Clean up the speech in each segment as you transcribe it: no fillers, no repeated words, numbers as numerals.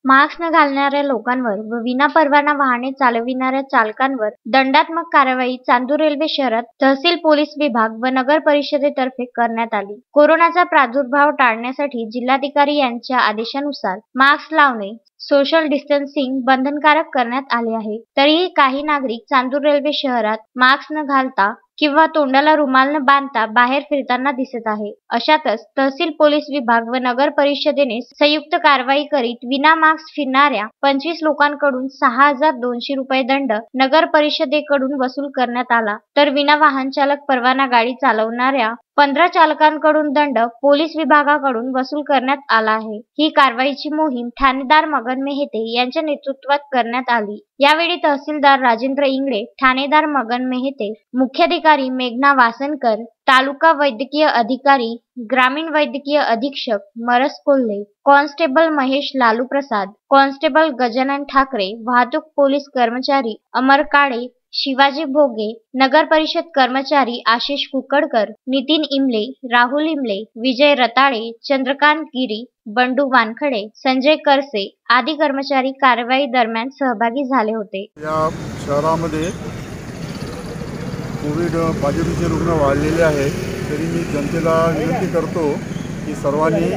Mask न घालणाऱ्या लोकांवर व विनापरवाना वाहने चालविणाऱ्या चालकांवर दंडात्मक कारवाई चांदूर रेल्वे शहरात तहसील पोलीस विभाग व नगर परिषदेतर्फे करण्यात आली। कोरोनाचा प्रादुर्भाव टाळण्यासाठी जिल्हाधिकारी यांच्या आदेशानुसार मास्क लावणे, सोशल डिस्टन्सिंग बंधनकारक करण्यात आले आहे। तरीही काही नागरिक चांदूर रेल्वे शहरात मास्क न घालता किंवा तोंडाला रुमाल न बांधता बाहेर फिरताना दिसत आहे। अशातच तहसील पोलीस विभाग व नगर परिषदेने संयुक्त कारवाई करीत विना मास्क फिरणाऱ्या 25 लोकांकडून 6200 रुपये दंड नगर परिषदेकडून वसूल करण्यात आला, तर विना वाहन चालक परवाना गाडी चालवणाऱ्या 15 चालकांकडून दंड पोलीस विभागाकडून वसूल करण्यात आला आहे। ही कारवाईची मोहीम ठाणेदार मगन मेहते यांच्या नेतृत्वात करण्यात आली। यावेळी तहसीलदार राजेंद्र इंगळे, ठाणेदार मगन मेहते, मुख्याधिकारी मेघना वासनकर, तालुका वैद्यकीय अधिकारी, ग्रामीण वैद्यकीय अधीक्षक मरस कोल्हे, कॉन्स्टेबल महेश लालू प्रसाद, कॉन्स्टेबल गजानन ठाकरे, वाहतूक पोलीस कर्मचारी अमर काळे, शिवाजी भोगे, नगर परिषद कर्मचारी आशिष कुकडकर, नितीन इमले, राहुल इमले, विजय रताळे, चंद्रकांत गिरी, बंडू वानखडे, संजय करसे आदी कर्मचारी कारवाई दरम्यान सहभागी झाले होते। या शहरामध्ये कोविड पॉझिटिव्हचे रुग्ण वाढलेले आहेत, तरी मी जनतेला विनंती करतो की सर्वांनी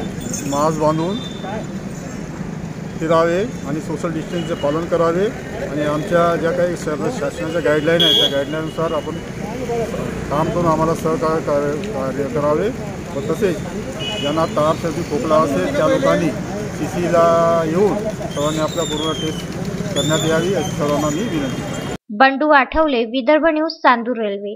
मास्क बांधून फिरावे आणि सोशल डिस्टन्सचे पालन करावे आणि आमच्या ज्या काही शासनाच्या गाईडलाईन आहेत त्या गाईडलाईननुसार आपण काम करून आम्हाला सहकार्य करावे व तसेच ज्यांना ताप सर्दी खोकला असेल त्या लोकांनी CCला येऊन सर्वांनी आपल्या कोरोना टेस्ट करण्यात यावी अशी सर्वांना मी विनंती करतो। Bandu Athawale, Vidarbha news, Chandur railway.